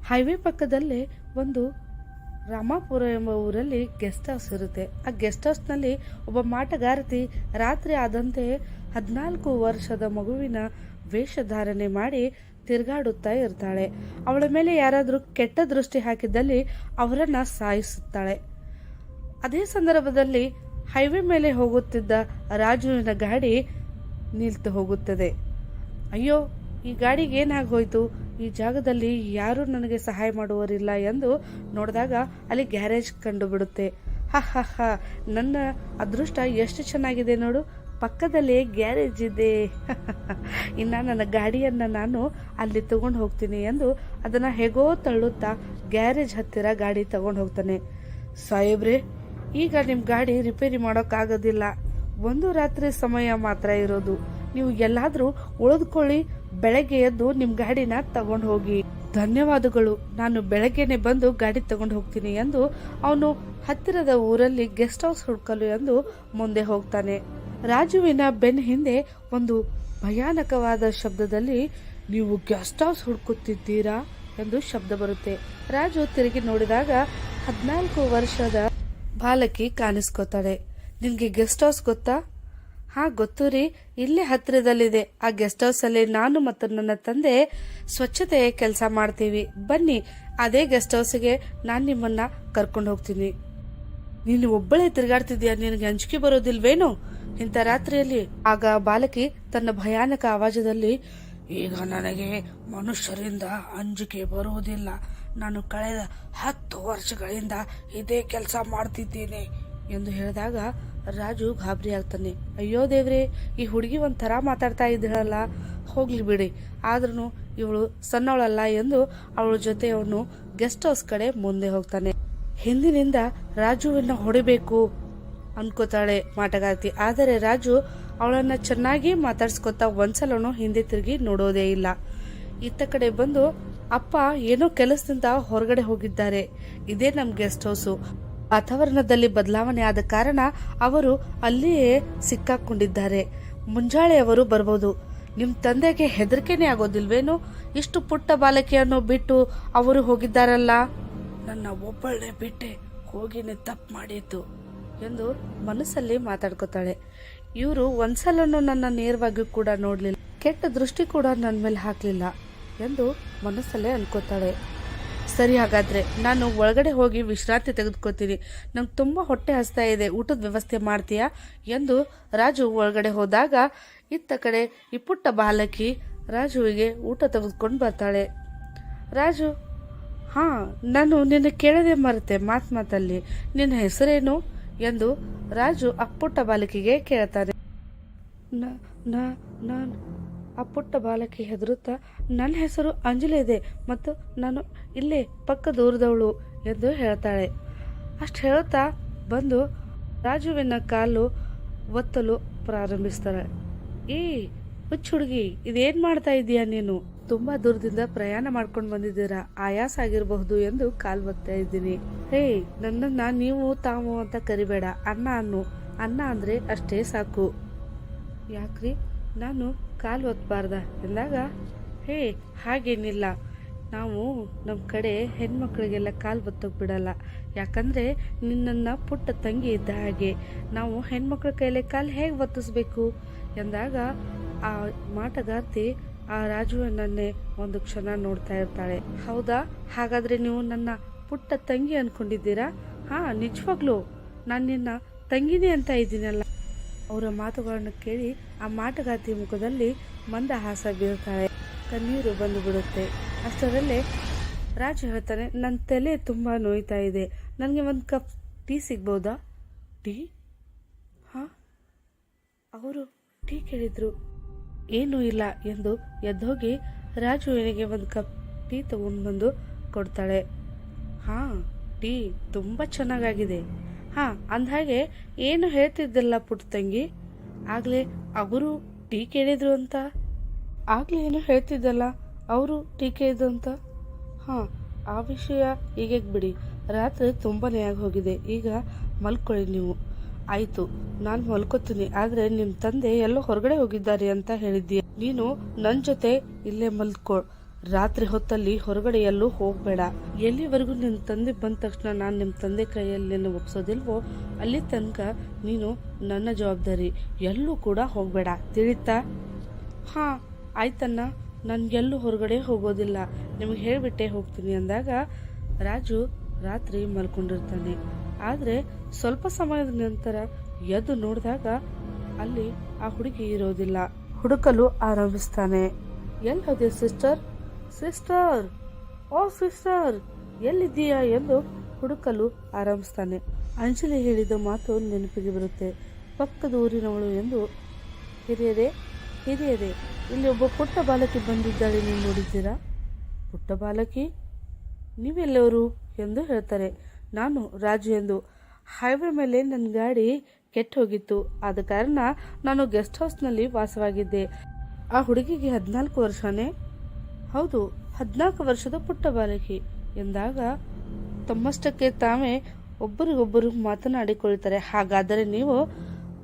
Highway ಪಕ್ಕದಲ್ಲೇ ಒಂದು ರಾಮಾಪುರ ಎಂಬ ಊರಲ್ಲಿ ಗೆಸ್ಟ್ ಹೌಸ್ ಇರುತ್ತೆ. ಆ ಗೆಸ್ಟ್ ಹೌಸ್ನಲ್ಲಿ ಒಬ್ಬ ಮಾಟಗಾರತಿ ರಾತ್ರಿ ಆದಂತೆ 14 ವರ್ಷದ ಮಗುವಿನ ವೇಷಧಾರಣೆ ಮಾಡಿ ತಿರುಗಾಡುತ್ತಾ ಇರ್ತಾಳೆ. ಅವಳ ಮೇಲೆ ಯಾರಾದರೂ ಕೆಟ್ಟ ದೃಷ್ಟಿ ಹಾಕಿದ್ದಲ್ಲಿ ಅವರನ್ನ ಸಾಯಿಸುತ್ತಾಳೆ. ಅದೇ ಸಂದರ್ಭದಲ್ಲಿ ಹೈವೇ ಮೇಲೆ ಹೋಗುತ್ತಿದ್ದ ರಾಜುವಿನ ಗಾಡಿ ನಿಲ್ತು ಹೋಗುತ್ತದೆ. ಅಯ್ಯೋ, ಈ ಗಾಡಿಗೆ ಏನಾಗೋಯ್ತು? ಈ ಜಾಗದಲ್ಲಿ ಯಾರೂ ನನಗೆ ಸಹಾಯ ಮಾಡುವರಿಲ್ಲ ಎಂದು ನೋಡಿದಾಗ ಅಲ್ಲಿ ಗ್ಯಾರೇಜ್ ಕಂಡು ಬಿಡುತ್ತೆ. ಹ, ನನ್ನ ಅದೃಷ್ಟ ಎಷ್ಟು ಚೆನ್ನಾಗಿದೆ ನೋಡು, ಪಕ್ಕದಲ್ಲೇ ಗ್ಯಾರೇಜ್ ಇದೆ. ಇನ್ನು ನನ್ನ ಗಾಡಿಯನ್ನು ನಾನು ಅಲ್ಲಿ ತಗೊಂಡು ಹೋಗ್ತೀನಿ ಎಂದು ಅದನ್ನು ಹೇಗೋ ತಳ್ಳುತ್ತಾ ಗ್ಯಾರೇಜ್ ಹತ್ತಿರ ಗಾಡಿ ತಗೊಂಡು ಹೋಗ್ತಾನೆ. ಸಾಹೇಬ್ರೆ, ಈಗ ನಿಮ್ಮ ಗಾಡಿ ರಿಪೇರಿ ಮಾಡೋಕ್ಕಾಗೋದಿಲ್ಲ. ಒಂದು ರಾತ್ರಿ ಸಮಯ ಮಾತ್ರ ಇರೋದು. ನೀವು ಎಲ್ಲಾದರೂ ಉಳಿದುಕೊಳ್ಳಿ, ಬೆಳಗ್ಗೆ ಎದ್ದು ನಿಮ್ಮ ಗಾಡಿನ ತಗೊಂಡು ಹೋಗಿ. ಧನ್ಯವಾದಗಳು, ನಾನು ಬೆಳಗ್ಗೆನೆ ಬಂದು ಗಾಡಿ ತಗೊಂಡು ಹೋಗ್ತೀನಿ ಎಂದು ಅವನು ಹತ್ತಿರದ ಊರಲ್ಲಿ ಗೆಸ್ಟ್ ಹೌಸ್ ಹುಡುಕಲು ಎಂದು ಮುಂದೆ ಹೋಗ್ತಾನೆ. ರಾಜುವಿನ ಬೆನ್ನ ಹಿಂದೆ ಒಂದು ಭಯಾನಕವಾದ ಶಬ್ದದಲ್ಲಿ, ನೀವು ಗೆಸ್ಟ್ ಹೌಸ್ ಹುಡುಕುತ್ತಿದ್ದೀರಾ ಎಂದು ಶಬ್ದ ಬರುತ್ತೆ. ರಾಜು ತಿರುಗಿ ನೋಡಿದಾಗ 14 ವರ್ಷದ ಬಾಲಕಿ ಕಾಣಿಸ್ಕೋತಾಳೆ. ನಿನ್ಗೆ ಗೆಸ್ಟ್ ಹೌಸ್ ಗೊತ್ತಾ? ಹಾ, ಗೊತ್ತು ರೀ, ಇಲ್ಲೇ ಹತ್ತಿರದಲ್ಲಿದೆ. ಆ ಗೆಸ್ಟ್ ಹೌಸ್ ಅಲ್ಲಿ ನಾನು ಮತ್ತು ನನ್ನ ತಂದೆ ಸ್ವಚ್ಛತೆಯ ಕೆಲಸ ಮಾಡ್ತೀವಿ. ಬನ್ನಿ, ಅದೇ ಗೆಸ್ಟ್ ಹೌಸ್ಗೆ ನಾನು ನಿಮ್ಮನ್ನ ಕರ್ಕೊಂಡು ಹೋಗ್ತೀನಿ. ನೀನು ಒಬ್ಬಳೇ ತಿರುಗಾಡ್ತಿದ್ಯಾ? ನಿನಗೆ ಅಂಜಿಕೆ ಬರೋದಿಲ್ವೇನೋ ಇಂಥ ರಾತ್ರಿಯಲ್ಲಿ? ಆಗ ಬಾಲಕಿ ತನ್ನ ಭಯಾನಕ ಆವಾಜದಲ್ಲಿ, ಈಗ ನನಗೆ ಮನುಷ್ಯರಿಂದ ಅಂಜಿಕೆ ಬರುವುದಿಲ್ಲ. ನಾನು ಕಳೆದ 10 ವರ್ಷಗಳಿಂದ ಇದೇ ಕೆಲಸ ಮಾಡ್ತಿದ್ದೀನಿ ಎಂದು ಹೇಳಿದಾಗ ರಾಜು ಗಾಬರಿ ಆಗ್ತಾನೆ. ಅಯ್ಯೋ ದೇವ್ರೆ, ಈ ಹುಡುಗಿ ಒಂಥರ ಮಾತಾಡ್ತಾ ಇದ್ದಾಳಲ್ಲ, ಹೋಗ್ಲಿ ಬಿಡಿ, ಆದ್ರೂ ಇವಳು ಸಣ್ಣವಳಲ್ಲ ಎಂದು ಅವಳ ಜೊತೆ ಅವನು ಗೆಸ್ಟ್ ಹೌಸ್ ಕಡೆ ಮುಂದೆ ಹೋಗ್ತಾನೆ. ಹಿಂದಿನಿಂದ ರಾಜುವನ್ನ ಹೊಡಿಬೇಕು ಅನ್ಕೋತಾಳೆ ಮಾಟಗಾರ್ತಿ. ಆದರೆ ರಾಜು ಅವಳನ್ನ ಚೆನ್ನಾಗಿ ಮಾತಾಡ್ಸ್ಕೊತಾ ಒಂದ್ಸಲನು ಹಿಂದೆ ತಿರುಗಿ ನೋಡೋದೇ ಇಲ್ಲ. ಇತ್ತ ಕಡೆ ಬಂದು, ಅಪ್ಪ ಏನೋ ಕೆಲಸದಿಂದ ಹೊರಗಡೆ ಹೋಗಿದ್ದಾರೆ, ಇದೇ ನಮ್ ಗೆಸ್ಟ್ ಹೌಸು. ವಾತಾವರಣದಲ್ಲಿ ಬದಲಾವಣೆ ಆದ ಕಾರಣ ಅವರು ಅಲ್ಲಿಯೇ ಸಿಕ್ಕಾಕೊಂಡಿದ್ದಾರೆ. ಮುಂಜಾಳೆ ಅವರು ಬರ್ಬೋದು. ನಿಮ್ ತಂದೆಗೆ ಹೆದರಿಕೆನೆ ಆಗೋದಿಲ್ವೇನು? ಇಷ್ಟು ಪುಟ್ಟ ಬಾಲಕಿಯನ್ನು ಬಿಟ್ಟು ಅವರು ಹೋಗಿದ್ದಾರಲ್ಲ. ನನ್ನ ಒಬ್ಬಳನ್ನೇ ಬಿಟ್ಟೆ ಹೋಗಿನೇ ತಪ್ಪು ಮಾಡಿತ್ತು ಎಂದು ಮನಸ್ಸಲ್ಲಿ ಮಾತಾಡ್ಕೋತಾಳೆ. ಇವರು ಒಂದ್ಸಲನು ನನ್ನ ನೇರವಾಗಿ ಕೂಡ ನೋಡ್ಲಿಲ್ಲ, ಕೆಟ್ಟ ದೃಷ್ಟಿ ಕೂಡ ನನ್ನ ಮೇಲೆ ಹಾಕ್ಲಿಲ್ಲ ಎಂದು ಮನಸ್ಸಲ್ಲೇ ಅನ್ಕೋತಾಳೆ. ಸರಿ, ಹಾಗಾದ್ರೆ ನಾನು ಒಳಗಡೆ ಹೋಗಿ ವಿಶ್ರಾಂತಿ ತೆಗೆದುಕೊತೀನಿ. ನಂಗೆ ತುಂಬ ಹೊಟ್ಟೆ ಹಸ್ತಾ ಇದೆ, ಊಟದ ವ್ಯವಸ್ಥೆ ಮಾಡ್ತೀಯಾ ಎಂದು ರಾಜು ಒಳಗಡೆ ಹೋದಾಗ ಇತ್ತ ಕಡೆ ಈ ಪುಟ್ಟ ಬಾಲಕಿ ರಾಜುವಿಗೆ ಊಟ ತೆಗೆದುಕೊಂಡು ಬರ್ತಾಳೆ. ರಾಜು, ಹಾ, ನಾನು ನಿನ್ನ ಕೇಳದೆ ಮರೆತೆ, ಮಾತಲ್ಲಿ ನಿನ್ನ ಹೆಸರೇನು ಎಂದು ರಾಜು ಆ ಪುಟ್ಟ ಬಾಲಕಿಗೆ ಕೇಳ್ತಾನೆ. ನಾನು ಆ ಪುಟ್ಟ ಬಾಲಕಿ ಹೆದರುತ್ತಾ, ನನ್ನ ಹೆಸರು ಅಂಜಲಿ ಇದೆ ಮತ್ತು ನಾನು ಇಲ್ಲೇ ಪಕ್ಕ ದೂರದವಳು ಎಂದು ಹೇಳ್ತಾಳೆ. ಅಷ್ಟು ಹೇಳುತ್ತಾ ಬಂದು ರಾಜುವಿನ ಕಾಲು ಒತ್ತಲು ಪ್ರಾರಂಭಿಸ್ತಾಳೆ. ಏ ಹುಚ್ಚ ಹುಡುಗಿ, ಇದೇನ್ ಮಾಡ್ತಾ ಇದೀಯಾ ನೀನು? ತುಂಬಾ ದೂರದಿಂದ ಪ್ರಯಾಣ ಮಾಡ್ಕೊಂಡು ಬಂದಿದ್ದೀರಾ, ಆಯಾಸ ಆಗಿರಬಹುದು ಎಂದು ಕಾಲು ಒತ್ತಾ ಇದ್ದೀನಿ. ಹೇ, ನನ್ನನ್ನ ನೀವು ತಾವು ಅಂತ ಕರಿಬೇಡ, ಅಣ್ಣ ಅನ್ನು. ಅಣ್ಣ ಅಂದ್ರೆ ಅಷ್ಟೇ ಸಾಕು. ಯಾಕ್ರಿ, ನಾನು ಕಾಲು ಒತ್ತಬಾರ್ದ ಎಂದಾಗ, ಹೇ, ಹಾಗೇನಿಲ್ಲ, ನಾವು ನಮ್ಮ ಕಡೆ ಹೆಣ್ಮಕ್ಳಿಗೆಲ್ಲ ಕಾಲು ಒತ್ತೋಗಿ ಬಿಡಲ್ಲ. ಯಾಕಂದರೆ ನಿನ್ನನ್ನು ಪುಟ್ಟ ತಂಗಿ ಇದ್ದ ಹಾಗೆ, ನಾವು ಹೆಣ್ಮಕ್ಳ ಕೈಲೇ ಕಾಲು ಹೇಗೆ ಒತ್ತಿಸ್ಬೇಕು ಎಂದಾಗ ಆ ಮಾಟಗಾರ್ತಿ ಆ ರಾಜುವನ್ನೇ ಒಂದು ಕ್ಷಣ ನೋಡ್ತಾ ಇರ್ತಾಳೆ. ಹೌದಾ, ಹಾಗಾದರೆ ನೀವು ನನ್ನ ಪುಟ್ಟ ತಂಗಿ ಅಂದ್ಕೊಂಡಿದ್ದೀರಾ? ಹಾಂ, ನಿಜವಾಗ್ಲೂ ನಾನು ನಿನ್ನ ತಂಗಿನೇ ಅಂತ ಇದ್ದೀನಲ್ಲ. ಅವರ ಮಾತುಗಳನ್ನು ಕೇಳಿ ಆ ಮಾಟಗಾರ್ತಿ ಮುಖದಲ್ಲಿ ಮಂದಹಾಸ ಬೀಳ್ತಾಳೆ, ಕಣ್ಣೀರು ಬಂದು ಬಿಡುತ್ತೆ. ಅಷ್ಟರಲ್ಲೇ ರಾಜು ಹೇಳ್ತಾನೆ, ನನ್ನ ತಲೆ ತುಂಬ ನೋಯ್ತಾ ಇದೆ, ನನಗೆ ಒಂದು ಕಪ್ ಟೀ ಸಿಗ್ಬೋದಾ? ಟೀ? ಹಾಂ, ಅವರು ಟೀ ಕೇಳಿದ್ರು. ಏನೂ ಇಲ್ಲ ಎಂದು ಎದ್ದೋಗಿ ರಾಜುವಿನಿಗೆ ಒಂದು ಕಪ್ ಟೀ ತಗೊಂಡು ಬಂದು ಕೊಡ್ತಾಳೆ. ಹಾಂ, ಟೀ ತುಂಬ ಚೆನ್ನಾಗಾಗಿದೆ. ಹಾಂ, ಅಂದಹಾಗೆ ಏನು ಹೇಳ್ತಿದ್ದಲ್ಲ ಪುಟ್ಟ ತಂಗಿ, ಆಗಲೇ ಅವರು ಟೀ ಕೇಳಿದ್ರು ಅಂತ. ಆಗಲೇ ಏನು ಹೇಳ್ತಿದ್ದಲ್ಲ ಅವರು ಟೀ ಕೇಳಿದ್ರು ಅಂತ. ಹಾಂ, ಆ ವಿಷಯ ಈಗ ಬಿಡಿ, ರಾತ್ರಿ ತುಂಬಾನೇ ಆಗಿ ಹೋಗಿದೆ, ಈಗ ಮಲ್ಕೊಳ್ಳಿ ನೀವು. ಆಯಿತು, ನಾನು ಮಲ್ಕೋತೀನಿ. ಆದರೆ ನಿಮ್ಮ ತಂದೆ ಎಲ್ಲೋ ಹೊರಗಡೆ ಹೋಗಿದ್ದಾರೆ ಅಂತ ಹೇಳಿದ್ದೀಯ, ನೀನು ನನ್ನ ಜೊತೆ ಇಲ್ಲೇ ಮಲ್ಕೊ. ರಾತ್ರಿ ಹೊತ್ತಲ್ಲಿ ಹೊರಗಡೆ ಎಲ್ಲೂ ಹೋಗ್ಬೇಡ. ಎಲ್ಲಿವರೆಗೂ ನಿನ್ನ ತಂದೆ ಬಂದ ತಕ್ಷಣ ನಾನು ನಿಮ್ಮ ತಂದೆ ಕೈಯಲ್ಲಿ ನಿನ್ನ ಒಪ್ಸೋದಿಲ್ವೋ ಅಲ್ಲಿ ತನಕ ನೀನು ನನ್ನ ಜವಾಬ್ದಾರಿ. ಎಲ್ಲೂ ಕೂಡ ಹೋಗ್ಬೇಡ, ತಿಳಿತಾ? ಹಾ ಆಯ್ತಣ್ಣ, ಎಲ್ಲೂ ಹೊರಗಡೆ ಹೋಗೋದಿಲ್ಲ, ನಿಮಗೆ ಹೇಳಿಬಿಟ್ಟೆ ಹೋಗ್ತೀನಿ ಅಂದಾಗ ರಾಜು ರಾತ್ರಿ ಮಲ್ಕೊಂಡಿರ್ತಾನೆ. ಆದರೆ ಸ್ವಲ್ಪ ಸಮಯದ ನಂತರ ಎದ್ದು ನೋಡಿದಾಗ ಅಲ್ಲಿ ಆ ಹುಡುಗಿ ಇರೋದಿಲ್ಲ. ಹುಡುಕಲು ಆರಂಭಿಸ್ತಾನೆ. ಎಲ್ಲೋದೆ ಸಿಸ್ಟರ್, ಸಿಸ್ಟರ್, ಓ ಸಿಸ್ಟರ್, ಎಲ್ಲಿದ್ದೀಯಾ ಎಂದು ಹುಡುಕಲು ಆರಂಭಿಸ್ತಾನೆ. ಅಂಜಲಿ ಹೇಳಿದ ಮಾತು ನೆನಪಿಗೆ ಬರುತ್ತೆ. ಪಕ್ಕದ ಊರಿನವಳು ಎಂದು. ಹಿರಿಯರೇ, ಹಿರಿಯರೇ, ಇಲ್ಲಿ ಒಬ್ಬ ಪುಟ್ಟ ಬಾಲಕಿ ಬಂದಿದ್ದಾಳೆ, ನೀವು ನೋಡಿದ್ದೀರಾ? ಪುಟ್ಟ ಬಾಲಕಿ? ನೀವೆಲ್ಲವರು ಎಂದು ಹೇಳ್ತಾರೆ. ನಾನು ರಾಜು ಎಂದು. ಹೈವೇ ಮೇಲೆ ನನ್ನ ಗಾಡಿ ಕೆಟ್ಟು ಹೋಗಿತ್ತು, ಆದ ಕಾರಣ ನಾನು ಗೆಸ್ಟ್ ಹೌಸ್ನಲ್ಲಿ ವಾಸವಾಗಿದ್ದೆ. ಆ ಹುಡುಗಿಗೆ 14 ವರ್ಷನೇ? ಹೌದು, 14 ವರ್ಷದ ಪುಟ್ಟ ಬಾಲಕಿ ಎಂದಾಗ ತಮ್ಮಷ್ಟಕ್ಕೆ ತಾವೇ ಒಬ್ಬರಿಗೊಬ್ಬರು ಮಾತನಾಡಿಕೊಳ್ತಾರೆ. ಹಾಗಾದರೆ ನೀವು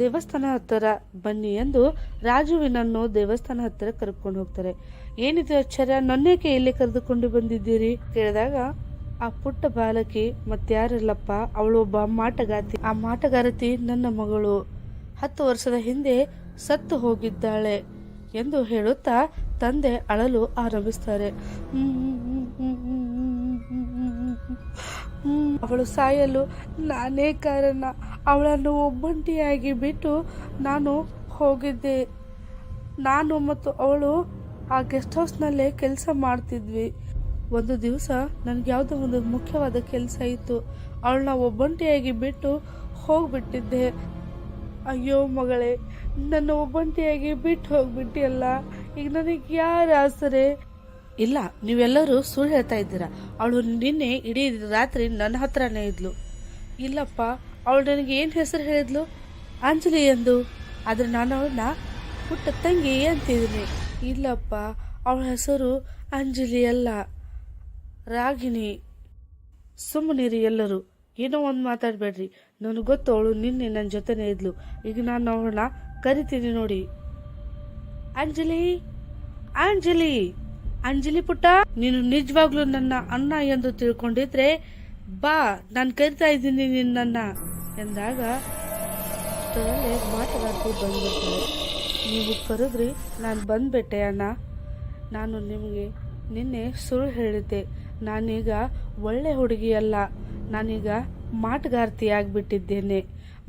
ದೇವಸ್ಥಾನ ಹತ್ತಿರ ಬನ್ನಿ ಎಂದು ರಾಜುವಿನನ್ನು ದೇವಸ್ಥಾನ ಹತ್ತಿರ ಕರ್ಕೊಂಡು ಹೋಗ್ತಾರೆ. ಏನಿದೆ ಆಶ್ಚರ್ಯ, ನನ್ನೇಕೆ ಇಲ್ಲಿ ಕರೆದುಕೊಂಡು ಬಂದಿದ್ದೀರಿ ಕೇಳಿದಾಗ ಆ ಪುಟ್ಟ ಬಾಲಕಿ ಮತ್ಯಾರಿಲ್ಲಪ್ಪ, ಅವಳು ಒಬ್ಬ ಮಾಟಗಾತಿ. ಆ ಮಾಟಗಾರತಿ ನನ್ನ ಮಗಳು 10 ವರ್ಷದ ಹಿಂದೆ ಸತ್ತು ಹೋಗಿದ್ದಾಳೆ ಎಂದು ಹೇಳುತ್ತಾ ತಂದೆ ಅಳಲು ಆರಂಭಿಸ್ತಾರೆ. ಅವಳು ಸಾಯಲು ನಾನೇ ಕಾರಣ. ಅವಳನ್ನು ಒಬ್ಬಂಟಿಯಾಗಿ ಬಿಟ್ಟು ನಾನು ಹೋಗಿದ್ದೆ. ನಾನು ಮತ್ತು ಅವಳು ಆ ಗೆಸ್ಟ್ ಹೌಸ್ನಲ್ಲೇ ಕೆಲಸ ಮಾಡ್ತಿದ್ವಿ. ಒಂದು ದಿವಸ ನನಗೆ ಯಾವುದೋ ಒಂದು ಮುಖ್ಯವಾದ ಕೆಲಸ ಇತ್ತು. ಅವಳನ್ನ ಒಬ್ಬಂಟಿಯಾಗಿ ಬಿಟ್ಟು ಹೋಗ್ಬಿಟ್ಟಿದ್ದೆ. ಅಯ್ಯೋ ಮಗಳೇ, ನನ್ನ ಒಬ್ಬಂಟಿಯಾಗಿ ಬಿಟ್ಟು ಹೋಗ್ಬಿಟ್ಟಿಯಲ್ಲ, ಈಗ ನನಗೆ ಯಾರ ಆಸರೆ? ಇಲ್ಲ, ನೀವೆಲ್ಲರೂ ಸುಳ್ಳು ಹೇಳ್ತಾ ಇದ್ದೀರಾ. ಅವಳು ನಿನ್ನೆ ಇಡೀ ರಾತ್ರಿ ನನ್ನ ಹತ್ರನೇ ಇದ್ಲು. ಇಲ್ಲಪ್ಪ, ಅವಳು ನನಗೆ ಏನು ಹೆಸರು ಹೇಳಿದ್ಲು? ಅಂಜಲಿ ಎಂದು. ಆದರೆ ನಾನು ಅವಳನ್ನ ಪುಟ್ಟ ತಂಗಿ ಅಂತಿದ್ದೀನಿ. ಇಲ್ಲಪ್ಪ, ಅವಳ ಹೆಸರು ಅಂಜಲಿ ಅಲ್ಲ, ರಾಗಿಣಿ. ಸುಮ್ಮನಿರಿ ಎಲ್ಲರೂ, ಏನೋ ಒಂದು ಮಾತಾಡಬೇಡ್ರಿ. ನನಗೆ ಗೊತ್ತು, ಅವಳು ನಿನ್ನೆ ನನ್ನ ಜೊತೆನೇ ಇದ್ಲು. ಈಗ ನಾನು ಅವಳನ್ನ ಕರಿತೀನಿ ನೋಡಿ. ಅಂಜಲಿ, ಅಂಜಲಿ, ಅಂಜಲಿ ಪುಟ್ಟ, ನೀನು ನಿಜವಾಗ್ಲೂ ನನ್ನ ಅಣ್ಣ ಎಂದು ತಿಳ್ಕೊಂಡಿದ್ರೆ ಬಾ, ನಾನು ಕರಿತಾ ಇದ್ದೀನಿ ನಿನ್ನನ್ನ ಎಂದಾಗ ಮಾತನಾಡ್ತು ಬಂದ್ಬಿಡ್ತಾರೆ. ನೀವು ಕರೆದ್ರಿ, ನಾನು ಬಂದ್ಬಿಟ್ಟೆ ಅಣ್ಣ. ನಾನು ನಿಮಗೆ ನಿನ್ನೆ ಸುಳ್ಳು ಹೇಳಿದ್ದೆ. ನಾನೀಗ ಒಳ್ಳೆ ಹುಡುಗಿಯಲ್ಲ, ನಾನೀಗ ಮಾಟಗಾರ್ತಿ ಆಗಿಬಿಟ್ಟಿದ್ದೇನೆ.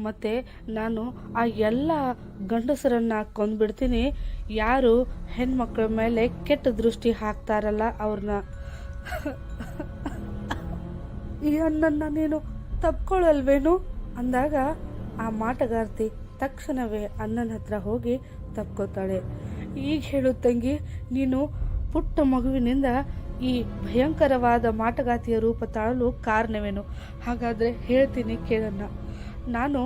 ಮತ್ತು ನಾನು ಆ ಎಲ್ಲ ಗಂಡಸರನ್ನು ಕೊಂದ್ಬಿಡ್ತೀನಿ. ಯಾರು ಹೆಣ್ಮಕ್ಳ ಮೇಲೆ ಕೆಟ್ಟ ದೃಷ್ಟಿ ಹಾಕ್ತಾರಲ್ಲ ಅವ್ರನ್ನ. ಈ ಅಣ್ಣನ್ನ ನೀನು ತಪ್ಕೊಳ್ಳಲ್ವೇನು ಅಂದಾಗ ಆ ಮಾಟಗಾರ್ತಿ ತಕ್ಷಣವೇ ಅಣ್ಣನ ಹತ್ರ ಹೋಗಿ ತಪ್ಕೋತಾಳೆ. ಈಗ ಹೇಳು ತಂಗಿ, ನೀನು ಪುಟ್ಟ ಮಗುವಿನಿಂದ ಈ ಭಯಂಕರವಾದ ಮಾಟಗಾತಿಯ ರೂಪ ತಾಳಲು ಕಾರಣವೇನು? ಹಾಗಾದರೆ ಹೇಳ್ತೀನಿ ಕೇಳೋಣ. ನಾನು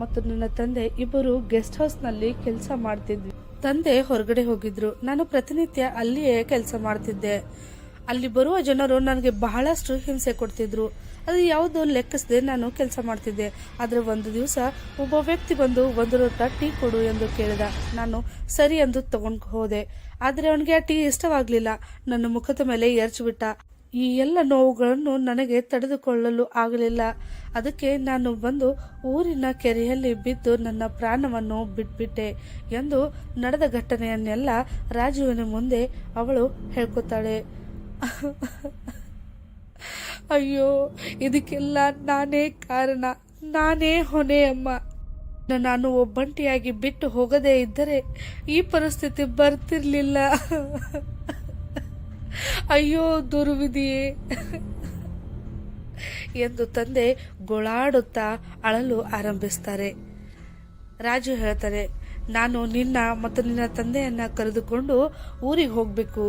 ಮತ್ತು ನನ್ನ ತಂದೆ ಇಬ್ಬರು ಗೆಸ್ಟ್ ಹೌಸ್ನಲ್ಲಿ ಕೆಲಸ ಮಾಡ್ತಿದ್ವಿ. ತಂದೆ ಹೊರಗಡೆ ಹೋಗಿದ್ರು, ನಾನು ಪ್ರತಿನಿತ್ಯ ಅಲ್ಲಿಯೇ ಕೆಲಸ ಮಾಡ್ತಿದ್ದೆ. ಅಲ್ಲಿ ಬರುವ ಜನರು ನನಗೆ ಬಹಳಷ್ಟು ಹಿಂಸೆ ಕೊಡ್ತಿದ್ರು. ಅದು ಯಾವುದೋ ಲೆಕ್ಕಿಸದೆ ನಾನು ಕೆಲಸ ಮಾಡ್ತಿದ್ದೆ. ಆದರೆ ಒಂದು ದಿವಸ ಒಬ್ಬ ವ್ಯಕ್ತಿ ಬಂದು 1 ಲೋಟ ಟೀ ಕೊಡು ಎಂದು ಕೇಳಿದ. ನಾನು ಸರಿ ಎಂದು ತಗೊಂಡು ಹೋದೆ. ಆದರೆ ಅವನಿಗೆ ಆ ಟೀ ಇಷ್ಟವಾಗಲಿಲ್ಲ. ನನ್ನ ಮುಖದ ಮೇಲೆ ಎರಚಿಬಿಟ್ಟ. ಈ ಎಲ್ಲ ನೋವುಗಳನ್ನು ನನಗೆ ತಡೆದುಕೊಳ್ಳಲು ಆಗಲಿಲ್ಲ. ಅದಕ್ಕೆ ನಾನು ಬಂದು ಊರಿನ ಕೆರೆಯಲ್ಲಿ ಬಿದ್ದು ನನ್ನ ಪ್ರಾಣವನ್ನು ಬಿಟ್ಬಿಟ್ಟೆ ಎಂದು ನಡೆದ ಘಟನೆಯನ್ನೆಲ್ಲ ರಾಜುವಿನ ಮುಂದೆ ಅವಳು ಹೇಳ್ಕೊತಾಳೆ. ಅಯ್ಯೋ, ಇದಕ್ಕೆಲ್ಲ ನಾನೇ ಕಾರಣ, ನಾನೇ ಹೊಣೆ ಅಮ್ಮ. ನಾನು ಒಬ್ಬಂಟಿಯಾಗಿ ಬಿಟ್ಟು ಹೋಗದೇ ಇದ್ದರೆ ಈ ಪರಿಸ್ಥಿತಿ ಬರ್ತಿರ್ಲಿಲ್ಲ. ಅಯ್ಯೋ ದುರ್ವಿಧಿಯೇ ಎಂದು ತಂದೆ ಗೋಳಾಡುತ್ತಾ ಅಳಲು ಆರಂಭಿಸ್ತಾರೆ. ರಾಜು ಹೇಳ್ತಾರೆ, ನಾನು ನಿನ್ನ ಮತ್ತು ನಿನ್ನ ತಂದೆಯನ್ನ ಕರೆದುಕೊಂಡು ಊರಿಗೆ ಹೋಗಬೇಕು.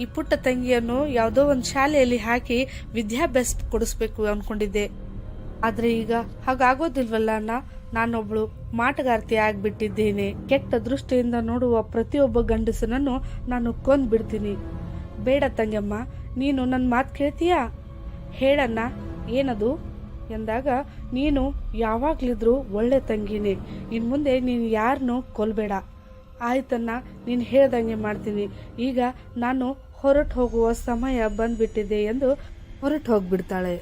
ಈ ಪುಟ್ಟ ತಂಗಿಯನ್ನು ಯಾವುದೋ ಒಂದು ಶಾಲೆಯಲ್ಲಿ ಹಾಕಿ ವಿದ್ಯಾಭ್ಯಾಸ ಕೊಡಿಸ್ಬೇಕು ಅಂದ್ಕೊಂಡಿದ್ದೆ. ಆದರೆ ಈಗ ಹಾಗಾಗೋದಿಲ್ವಲ್ಲ ಅಣ್ಣ. ನಾನೊಬ್ಳು ಮಾಟಗಾರ್ತಿ ಆಗಿಬಿಟ್ಟಿದ್ದೇನೆ. ಕೆಟ್ಟ ದೃಷ್ಟಿಯಿಂದ ನೋಡುವ ಪ್ರತಿಯೊಬ್ಬ ಗಂಡಸನನ್ನು ನಾನು ಕೊಂದ್ಬಿಡ್ತೀನಿ. ಬೇಡ ತಂಗಮ್ಮ, ನೀನು ನನ್ನ ಮಾತು ಕೇಳ್ತೀಯಾ? ಹೇಳಣ್ಣ, ಏನದು ಎಂದಾಗ, ನೀನು ಯಾವಾಗಲಿದ್ರೂ ಒಳ್ಳೆ ತಂಗಿನೇ. ಇನ್ನು ಮುಂದೆ ನೀನು ಯಾರನ್ನೂ ಕೊಲ್ಬೇಡ. ಆಯ್ತನ್ನ, ನೀನು ಹೇಳ್ದಂಗೆ ಮಾಡ್ತೀನಿ. ಈಗ ನಾನು ಹೊರಟು ಹೋಗುವ ಸಮಯ ಬಂದ್ಬಿಟ್ಟಿದೆ ಎಂದು ಹೊರಟು ಹೋಗ್ಬಿಡ್ತಾಳೆ.